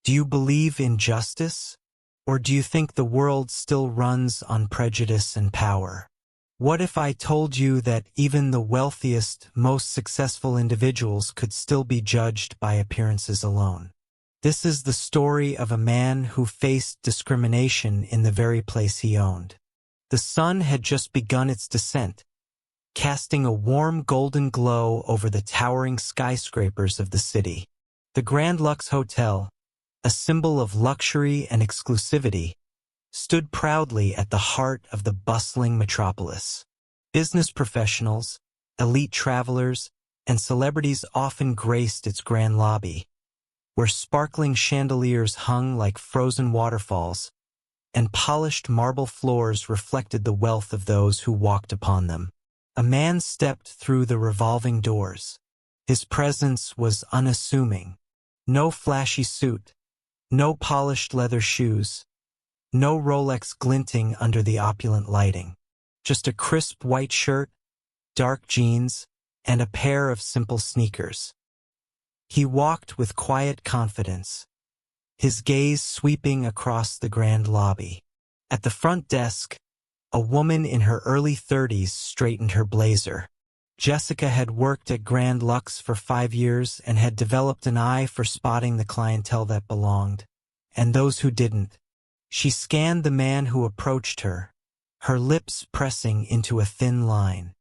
Do you believe in justice? Or do you think the world still runs on prejudice and power? What if I told you that even the wealthiest, most successful individuals could still be judged by appearances alone? This is the story of a man who faced discrimination in the very place he owned. The sun had just begun its descent, casting a warm golden glow over the towering skyscrapers of the city. The Grand Lux Hotel, a symbol of luxury and exclusivity, stood proudly at the heart of the bustling metropolis. Business professionals, elite travelers, and celebrities often graced its grand lobby, where sparkling chandeliers hung like frozen waterfalls, and polished marble floors reflected the wealth of those who walked upon them. A man stepped through the revolving doors. His presence was unassuming. No flashy suit, no polished leather shoes, no Rolex glinting under the opulent lighting. Just a crisp white shirt, dark jeans, and a pair of simple sneakers. He walked with quiet confidence, his gaze sweeping across the grand lobby. At the front desk, a woman in her early 30s straightened her blazer. Jessica had worked at Grand Lux for 5 years and had developed an eye for spotting the clientele that belonged, and those who didn't. She scanned the man who approached her, her lips pressing into a thin line.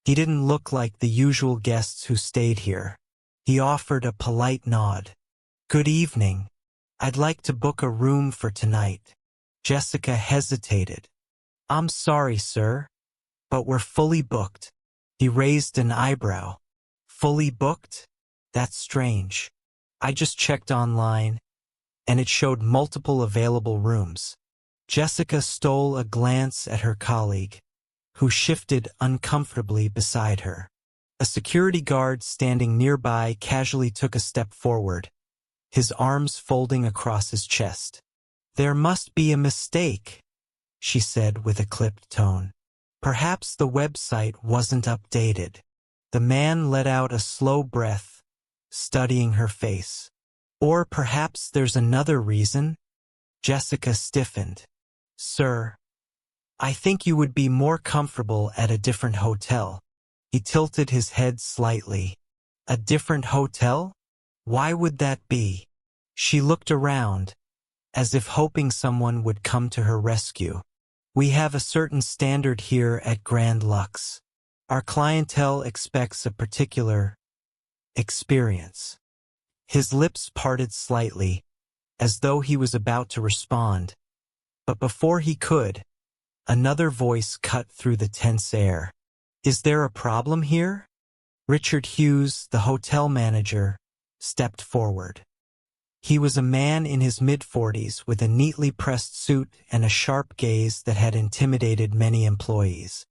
He didn't look like the usual guests who stayed here. He offered a polite nod. "Good evening. I'd like to book a room for tonight." Jessica hesitated. "I'm sorry, sir, but we're fully booked." He raised an eyebrow. "Fully booked? That's strange. I just checked online, and it showed multiple available rooms." Jessica stole a glance at her colleague, who shifted uncomfortably beside her. A security guard standing nearby casually took a step forward, his arms folding across his chest. "There must be a mistake," she said with a clipped tone. "Perhaps the website wasn't updated." The man let out a slow breath, studying her face. "Or perhaps there's another reason?" Jessica stiffened. "Sir, I think you would be more comfortable at a different hotel." He tilted his head slightly. "A different hotel? Why would that be?" She looked around, as if hoping someone would come to her rescue. "We have a certain standard here at Grand Lux. Our clientele expects a particular experience." His lips parted slightly, as though he was about to respond, but before he could, another voice cut through the tense air. "Is there a problem here?" Richard Hughes, the hotel manager, stepped forward. He was a man in his mid-40s with a neatly pressed suit and a sharp gaze that had intimidated many employees.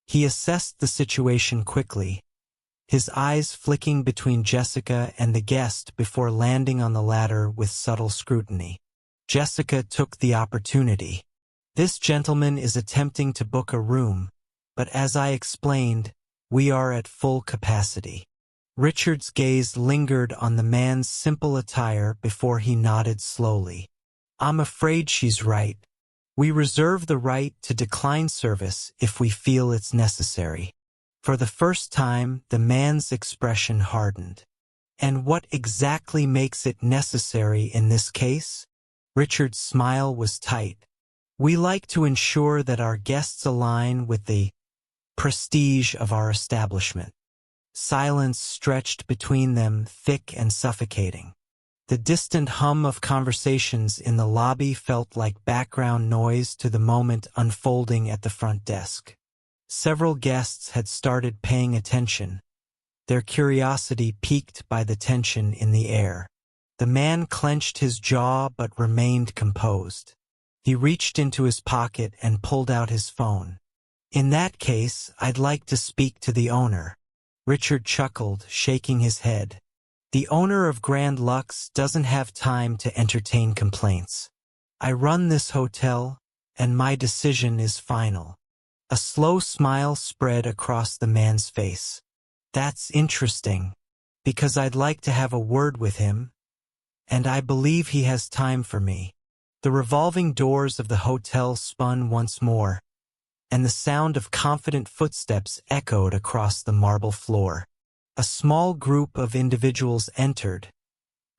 He assessed the situation quickly, his eyes flicking between Jessica and the guest before landing on the latter with subtle scrutiny. Jessica took the opportunity. "This gentleman is attempting to book a room, but as I explained, we are at full capacity." Richard's gaze lingered on the man's simple attire before he nodded slowly. "I'm afraid she's right. We reserve the right to decline service if we feel it's necessary." For the first time, the man's expression hardened. "And what exactly makes it necessary in this case?" Richard's smile was tight. "We like to ensure that our guests align with the prestige of our establishment." Silence stretched between them, thick and suffocating. The distant hum of conversations in the lobby felt like background noise to the moment unfolding at the front desk. Several guests had started paying attention, their curiosity piqued by the tension in the air. The man clenched his jaw but remained composed. He reached into his pocket and pulled out his phone. "In that case, I'd like to speak to the owner." Richard chuckled, shaking his head. "The owner of Grand Lux doesn't have time to entertain complaints. I run this hotel, and my decision is final." A slow smile spread across the man's face. "That's interesting, because I'd like to have a word with him, and I believe he has time for me. The revolving doors of the hotel spun once more, and the sound of confident footsteps echoed across the marble floor. A small group of individuals entered,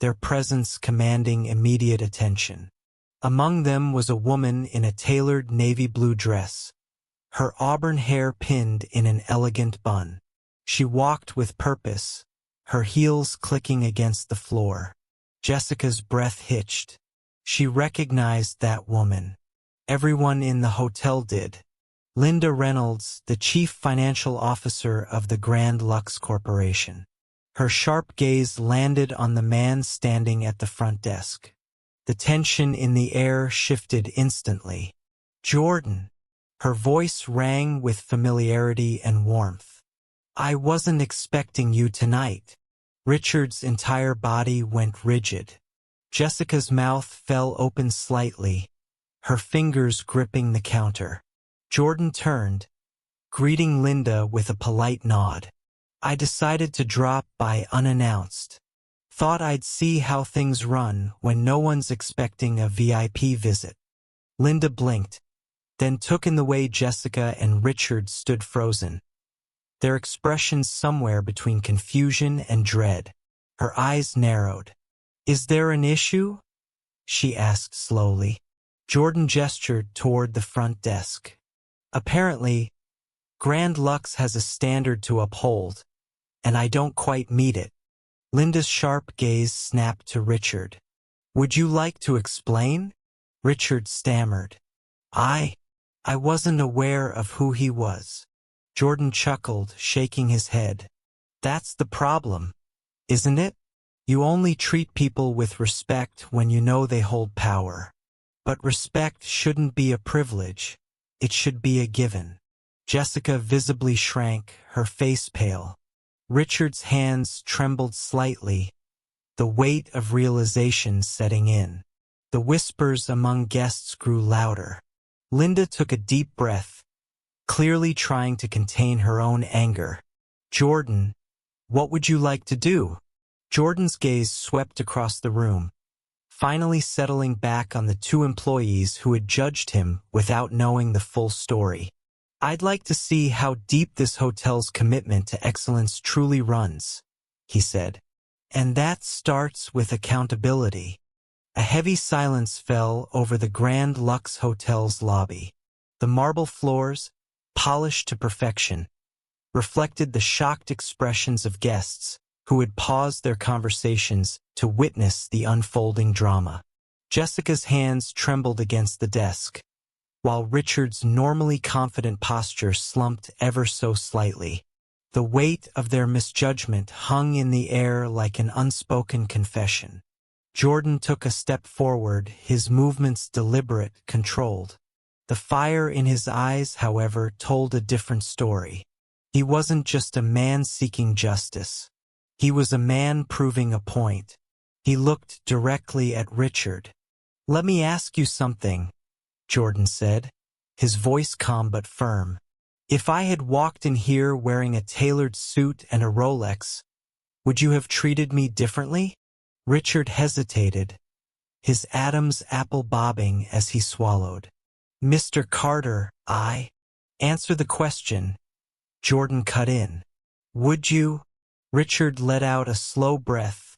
their presence commanding immediate attention. Among them was a woman in a tailored navy blue dress, her auburn hair pinned in an elegant bun. She walked with purpose, her heels clicking against the floor. Jessica's breath hitched. She recognized that woman. Everyone in the hotel did. Linda Reynolds, the chief financial officer of the Grand Lux Corporation. Her sharp gaze landed on the man standing at the front desk. The tension in the air shifted instantly. "Jordan." Her voice rang with familiarity and warmth. "I wasn't expecting you tonight." Richard's entire body went rigid. Jessica's mouth fell open slightly, her fingers gripping the counter. Jordan turned, greeting Linda with a polite nod. "I decided to drop by unannounced. Thought I'd see how things run when no one's expecting a VIP visit." Linda blinked, then took in the way Jessica and Richard stood frozen, their expressions somewhere between confusion and dread. Her eyes narrowed. "Is there an issue?" she asked slowly. Jordan gestured toward the front desk. "Apparently, Grand Lux has a standard to uphold, and I don't quite meet it." Linda's sharp gaze snapped to Richard. "Would you like to explain?" Richard stammered. I wasn't aware of who he was." Jordan chuckled, shaking his head. "That's the problem, isn't it? You only treat people with respect when you know they hold power. But respect shouldn't be a privilege. It should be a given." Jessica visibly shrank, her face pale. Richard's hands trembled slightly, the weight of realization setting in. The whispers among guests grew louder. Linda took a deep breath, clearly trying to contain her own anger. "Jordan, what would you like to do?" Jordan's gaze swept across the room, finally settling back on the two employees who had judged him without knowing the full story. "I'd like to see how deep this hotel's commitment to excellence truly runs," he said. "And that starts with accountability." A heavy silence fell over the Grand Lux Hotel's lobby. The marble floors, polished to perfection, reflected the shocked expressions of guests who had paused their conversations to witness the unfolding drama. Jessica's hands trembled against the desk, while Richard's normally confident posture slumped ever so slightly. The weight of their misjudgment hung in the air like an unspoken confession. Jordan took a step forward, his movements deliberate, controlled. The fire in his eyes, however, told a different story. He wasn't just a man seeking justice. He was a man proving a point. He looked directly at Richard. "Let me ask you something," Jordan said, his voice calm but firm. "If I had walked in here wearing a tailored suit and a Rolex, would you have treated me differently?" Richard hesitated, his Adam's apple bobbing as he swallowed. "Mr. Carter, answer the question," Jordan cut in. "Would you?" Richard let out a slow breath,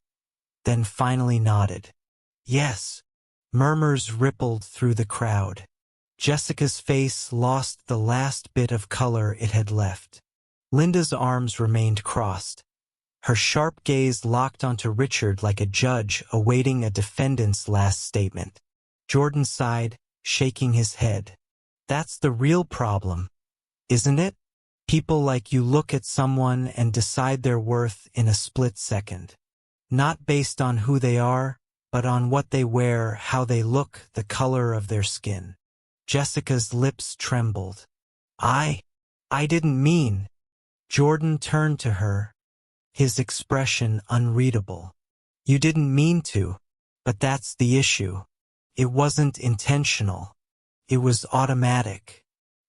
then finally nodded. "Yes." Murmurs rippled through the crowd. Jessica's face lost the last bit of color it had left. Linda's arms remained crossed, her sharp gaze locked onto Richard like a judge awaiting a defendant's last statement. Jordan sighed, shaking his head. "That's the real problem, isn't it? People like you look at someone and decide their worth in a split second. Not based on who they are, but on what they wear, how they look, the color of their skin." Jessica's lips trembled. I didn't mean." Jordan turned to her, his expression unreadable. "You didn't mean to, but that's the issue. It wasn't intentional. It was automatic.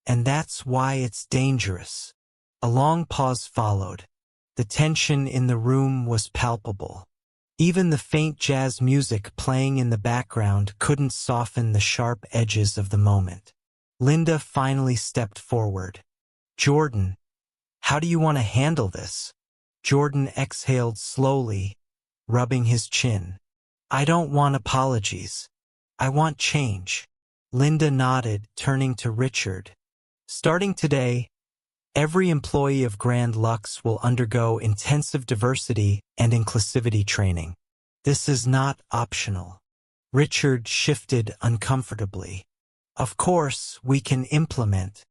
And that's why it's dangerous." A long pause followed. The tension in the room was palpable. Even the faint jazz music playing in the background couldn't soften the sharp edges of the moment. Linda finally stepped forward. "Jordan, how do you want to handle this?" Jordan exhaled slowly, rubbing his chin. "I don't want apologies. I want change." Linda nodded, turning to Richard. "Starting today, every employee of Grand Lux will undergo intensive diversity and inclusivity training. This is not optional." Richard shifted uncomfortably. "Of course, we can implement."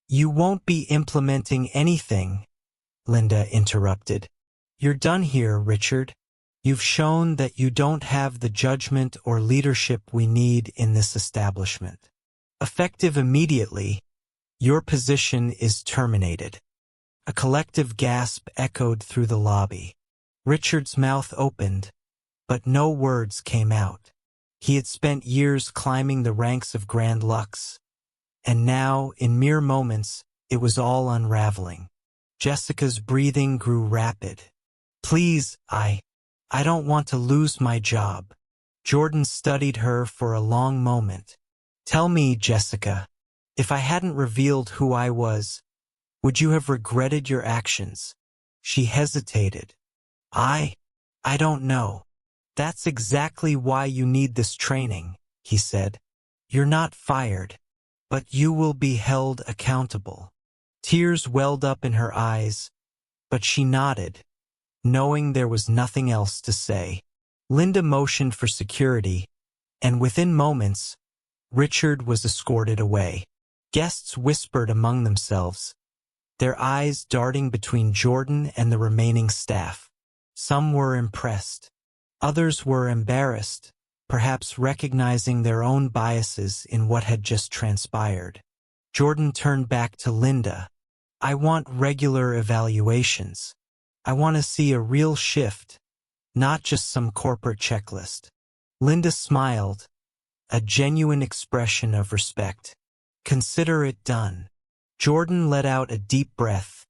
"You won't be implementing anything," Linda interrupted. "You're done here, Richard. You've shown that you don't have the judgment or leadership we need in this establishment. Effective immediately, your position is terminated." A collective gasp echoed through the lobby. Richard's mouth opened, but no words came out. He had spent years climbing the ranks of Grand Lux, and now, in mere moments, it was all unraveling. Jessica's breathing grew rapid. "Please, I don't want to lose my job." Jordan studied her for a long moment. "Tell me, Jessica, if I hadn't revealed who I was, would you have regretted your actions?" She hesitated. I don't know. "That's exactly why you need this training," he said. "You're not fired, but you will be held accountable." Tears welled up in her eyes, but she nodded, knowing there was nothing else to say. Linda motioned for security, and within moments, Richard was escorted away. Guests whispered among themselves, their eyes darting between Jordan and the remaining staff. Some were impressed. Others were embarrassed, perhaps recognizing their own biases in what had just transpired. Jordan turned back to Linda. "I want regular evaluations. I want to see a real shift, not just some corporate checklist." Linda smiled, a genuine expression of respect. "Consider it done." Jordan let out a deep breath,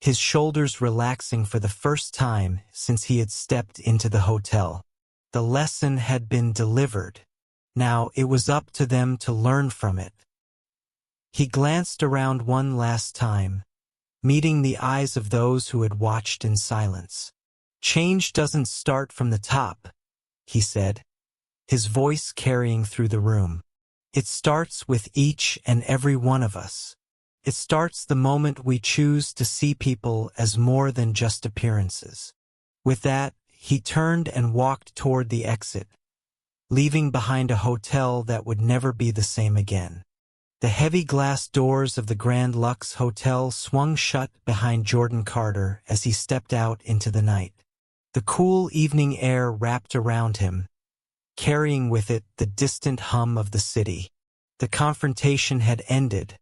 his shoulders relaxing for the first time since he had stepped into the hotel. The lesson had been delivered. Now it was up to them to learn from it. He glanced around one last time, meeting the eyes of those who had watched in silence. "Change doesn't start from the top," he said, his voice carrying through the room. "It starts with each and every one of us. It starts the moment we choose to see people as more than just appearances." With that, he turned and walked toward the exit, leaving behind a hotel that would never be the same again. The heavy glass doors of the Grand Lux Hotel swung shut behind Jordan Carter as he stepped out into the night. The cool evening air wrapped around him, carrying with it the distant hum of the city. The confrontation had ended,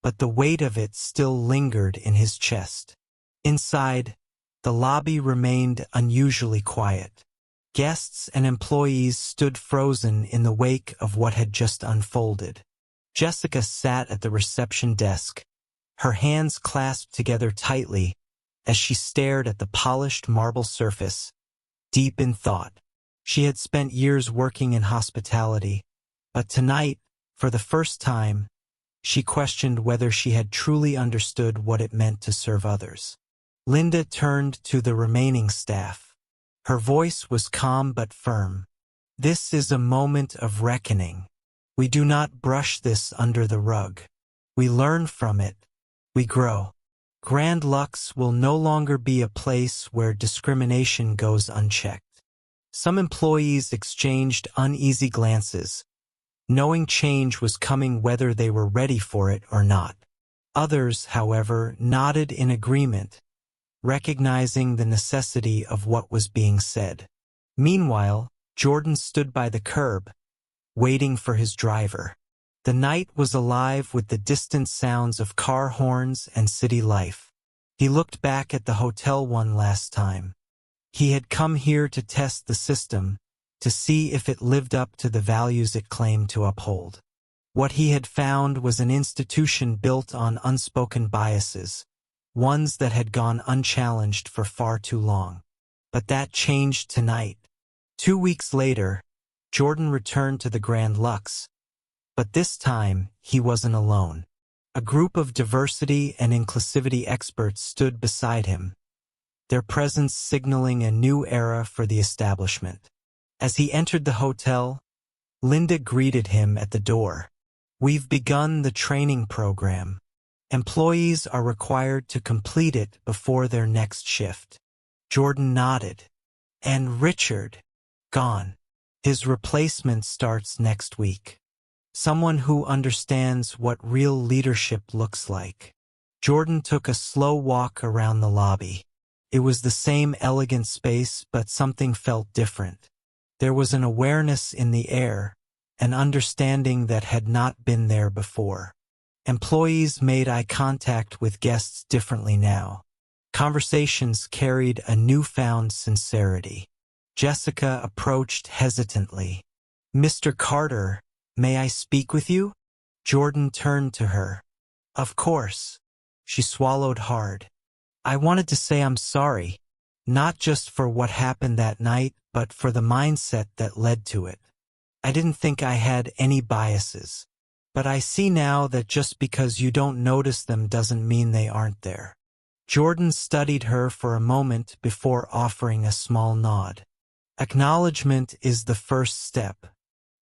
but the weight of it still lingered in his chest. Inside, the lobby remained unusually quiet. Guests and employees stood frozen in the wake of what had just unfolded. Jessica sat at the reception desk, her hands clasped together tightly as she stared at the polished marble surface, deep in thought. She had spent years working in hospitality, but tonight, for the first time, she questioned whether she had truly understood what it meant to serve others. Linda turned to the remaining staff. Her voice was calm but firm. "This is a moment of reckoning. We do not brush this under the rug. We learn from it. We grow. Grand Lux will no longer be a place where discrimination goes unchecked." Some employees exchanged uneasy glances, knowing change was coming whether they were ready for it or not. Others, however, nodded in agreement, recognizing the necessity of what was being said. Meanwhile, Jordan stood by the curb, waiting for his driver. The night was alive with the distant sounds of car horns and city life. He looked back at the hotel one last time. He had come here to test the system, to see if it lived up to the values it claimed to uphold. What he had found was an institution built on unspoken biases, ones that had gone unchallenged for far too long. But that changed tonight. 2 weeks later, Jordan returned to the Grand Lux, but this time he wasn't alone. A group of diversity and inclusivity experts stood beside him, their presence signaling a new era for the establishment. As he entered the hotel, Linda greeted him at the door. "We've begun the training program. Employees are required to complete it before their next shift." Jordan nodded. "And Richard, gone. His replacement starts next week. Someone who understands what real leadership looks like." Jordan took a slow walk around the lobby. It was the same elegant space, but something felt different. There was an awareness in the air, an understanding that had not been there before. Employees made eye contact with guests differently now. Conversations carried a newfound sincerity. Jessica approached hesitantly. "Mr. Carter, may I speak with you?" Jordan turned to her. "Of course." She swallowed hard. "I wanted to say I'm sorry, not just for what happened that night, but for the mindset that led to it. I didn't think I had any biases. But I see now that just because you don't notice them doesn't mean they aren't there." Jordan studied her for a moment before offering a small nod. "Acknowledgement is the first step.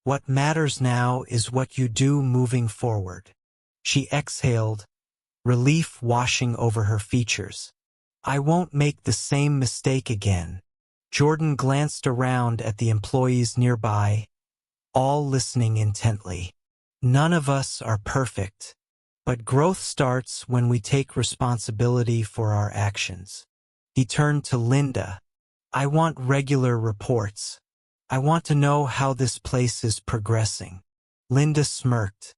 What matters now is what you do moving forward." She exhaled, relief washing over her features. "I won't make the same mistake again." Jordan glanced around at the employees nearby, all listening intently. "None of us are perfect, but growth starts when we take responsibility for our actions." He turned to Linda. "I want regular reports. I want to know how this place is progressing." Linda smirked.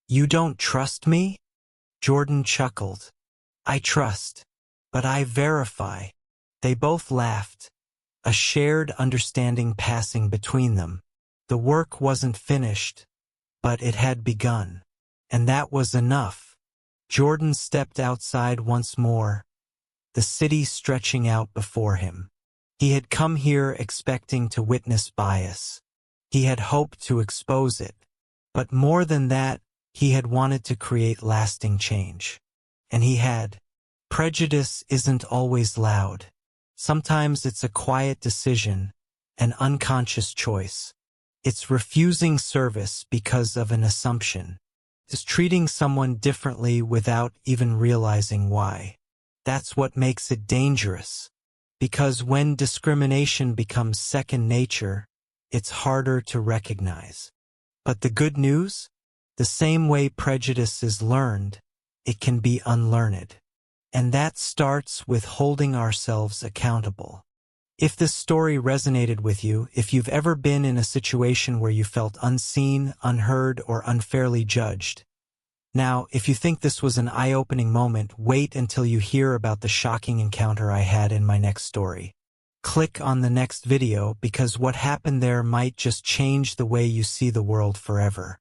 "You don't trust me?" Jordan chuckled. "I trust, but I verify." They both laughed, a shared understanding passing between them. The work wasn't finished, but it had begun. And that was enough. Jordan stepped outside once more, the city stretching out before him. He had come here expecting to witness bias. He had hoped to expose it. But more than that, he had wanted to create lasting change. And he had. Prejudice isn't always loud. Sometimes it's a quiet decision, an unconscious choice. It's refusing service because of an assumption. It's treating someone differently without even realizing why. That's what makes it dangerous. Because when discrimination becomes second nature, it's harder to recognize. But the good news? The same way prejudice is learned, it can be unlearned. And that starts with holding ourselves accountable. If this story resonated with you, if you've ever been in a situation where you felt unseen, unheard, or unfairly judged. Now, if you think this was an eye-opening moment, wait until you hear about the shocking encounter I had in my next story. Click on the next video because what happened there might just change the way you see the world forever.